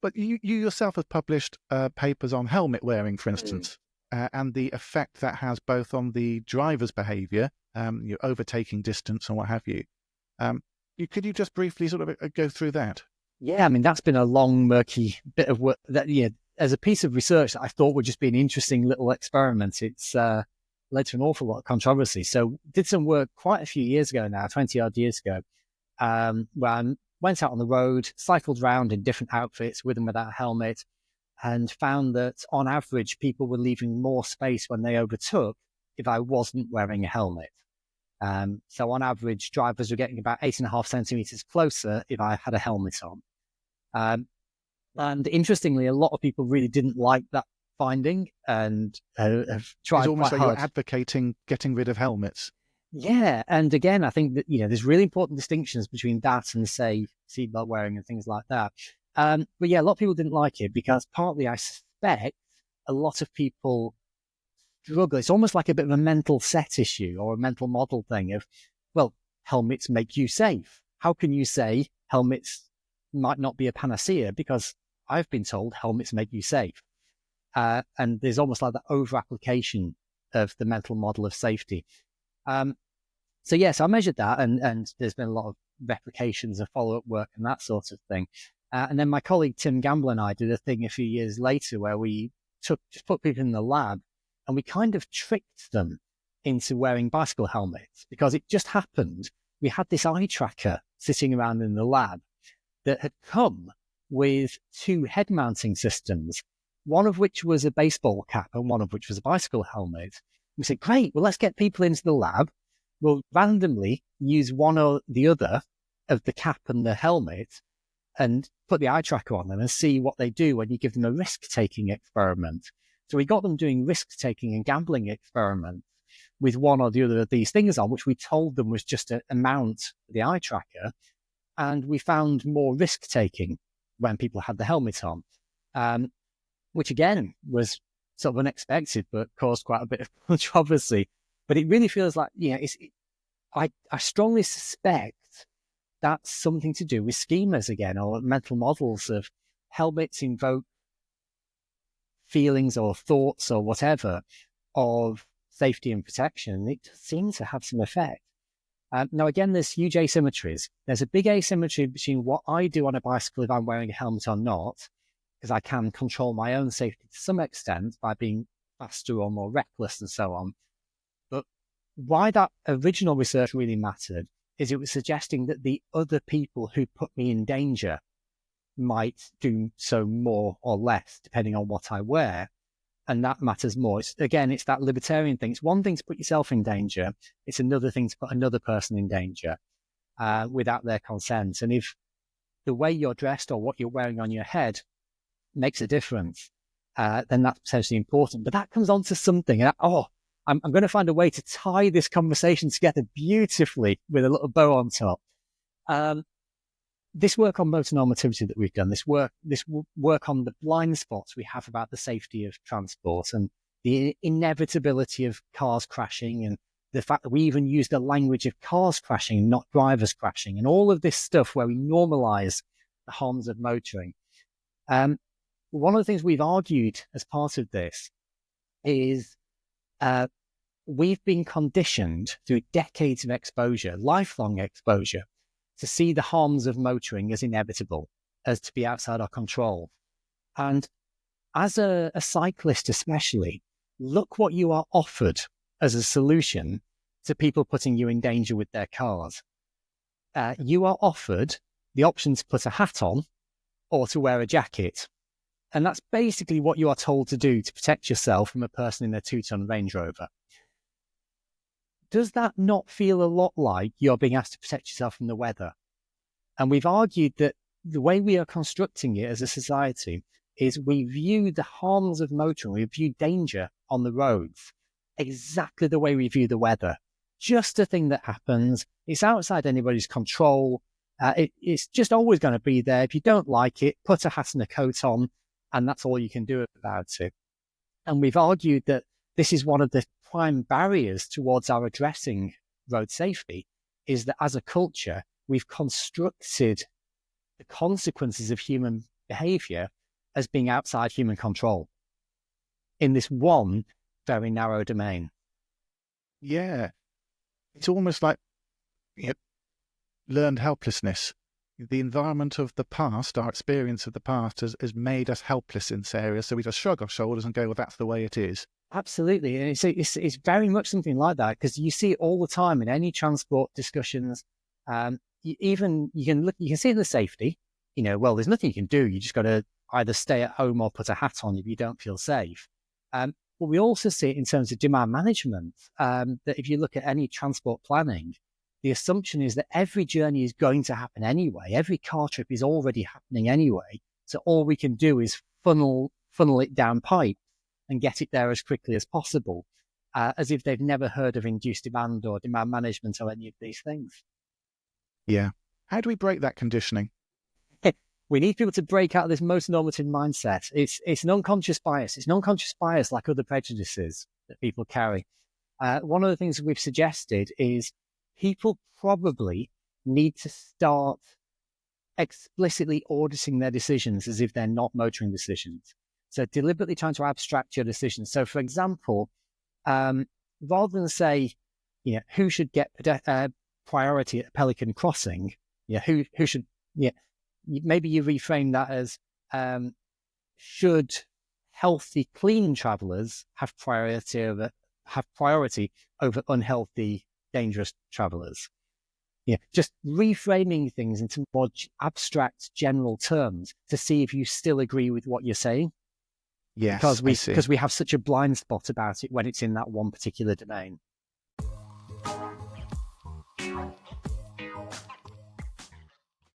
But you yourself have published papers on helmet wearing, for Mm. instance, and the effect that has both on the driver's behaviour, your overtaking distance and what have you. Could you just briefly sort of go through that? Yeah, I mean, that's been a long, murky bit of work that, as a piece of research that I thought would just be an interesting little experiment, it's led to an awful lot of controversy. So did some work quite a few years ago now, 20 odd years ago, where I went out on the road, cycled around in different outfits with and without a helmet, and found that on average, people were leaving more space when they overtook if I wasn't wearing a helmet. So on average, drivers were getting about 8.5 centimeters closer if I had a helmet on. And interestingly, a lot of people really didn't like that finding and have It's tried almost quite like you're hard. advocating getting rid of helmets. Yeah, and again, I think that there's really important distinctions between that and say seatbelt wearing and things like that. But yeah, a lot of people didn't like it because partly I suspect a lot of people struggle. It's almost like a bit of a mental set issue or a mental model thing of, well, helmets make you safe. How can you say helmets might not be a panacea? Because I've been told helmets make you safe. And there's almost like that over application of the mental model of safety. So yes, I memeasured that, and there's been a lot of replications and follow-up work and that sort of thing. And then my colleague Tim Gamble and I did a thing a few years later where we just put people in the lab and we kind of tricked them into wearing bicycle helmets because it just happened. We had this eye tracker sitting around in the lab that had come with two head mounting systems, one of which was a baseball cap and one of which was a bicycle helmet. We said, great, well, let's get people into the lab. We'll randomly use one or the other of the cap and the helmet and put the eye tracker on them and see what they do when you give them a risk-taking experiment. So we got them doing risk-taking and gambling experiments with one or the other of these things on, which we told them was just a mount for the eye tracker. And we found more risk-taking when people had the helmet on, which again was sort of unexpected, but caused quite a bit of controversy. But it really feels like, I strongly suspect that's something to do with schemas again, or mental models of helmets invoke feelings or thoughts or whatever of safety and protection. It does seem to have some effect. Now, again, there's huge asymmetries. There's a big asymmetry between what I do on a bicycle if I'm wearing a helmet or not, because I can control my own safety to some extent by being faster or more reckless and so on. But why that original research really mattered is it was suggesting that the other people who put me in danger might do so more or less, depending on what I wear. And that matters more. It's that libertarian thing. It's one thing to put yourself in danger. It's another thing to put another person in danger without their consent. And if the way you're dressed or what you're wearing on your head makes a difference, then that's potentially important. But that comes on to something. I'm going to find a way to tie this conversation together beautifully with a little bow on top. This work on motor normativity that we've done, this work on the blind spots we have about the safety of transport and the inevitability of cars crashing, and the fact that we even use the language of cars crashing, not drivers crashing, and all of this stuff where we normalize the harms of motoring. One of the things we've argued as part of this is we've been conditioned through decades of exposure, lifelong exposure, to see the harms of motoring as inevitable, as to be outside our control. And as a cyclist especially, look what you are offered as a solution to people putting you in danger with their cars. You are offered the option to put a hat on or to wear a jacket. And that's basically what you are told to do to protect yourself from a person in a 2-ton Range Rover. Does that not feel a lot like you're being asked to protect yourself from the weather? And we've argued that the way we are constructing it as a society is we view the harms of motoring, we view danger on the roads exactly the way we view the weather. Just a thing that happens. It's outside anybody's control. It's just always going to be there. If you don't like it, put a hat and a coat on, and that's all you can do about it. And we've argued that this is one of the prime barriers towards our addressing road safety, is that as a culture, we've constructed the consequences of human behavior as being outside human control in this one very narrow domain. Yeah. It's almost like, you know, learned helplessness. The environment of the past, our experience of the past, has made us helpless in this area. So we just shrug our shoulders and go, well, that's the way it is. Absolutely. And it's very much something like that, because you see it all the time in any transport discussions. You can see the safety, well, there's nothing you can do. You just got to either stay at home or put a hat on if you don't feel safe. But we also see it in terms of demand management, that if you look at any transport planning, the assumption is that every journey is going to happen anyway. Every car trip is already happening anyway. So all we can do is funnel it down pipe and get it there as quickly as possible, as if they've never heard of induced demand or demand management or any of these things. Yeah. How do we break that conditioning? We need people to break out of this most normative mindset. It's an unconscious bias. It's an unconscious bias like other prejudices that people carry. One of the things we've suggested is people probably need to start explicitly auditing their decisions as if they're not motoring decisions. So deliberately trying to abstract your decisions. So, for example, rather than say, who should get priority at Pelican Crossing, who should, maybe you reframe that as, should healthy, clean travellers have priority over unhealthy, dangerous travellers? Just reframing things into more abstract, general terms to see if you still agree with what you're saying. Yes, Because we have such a blind spot about it when it's in that one particular domain.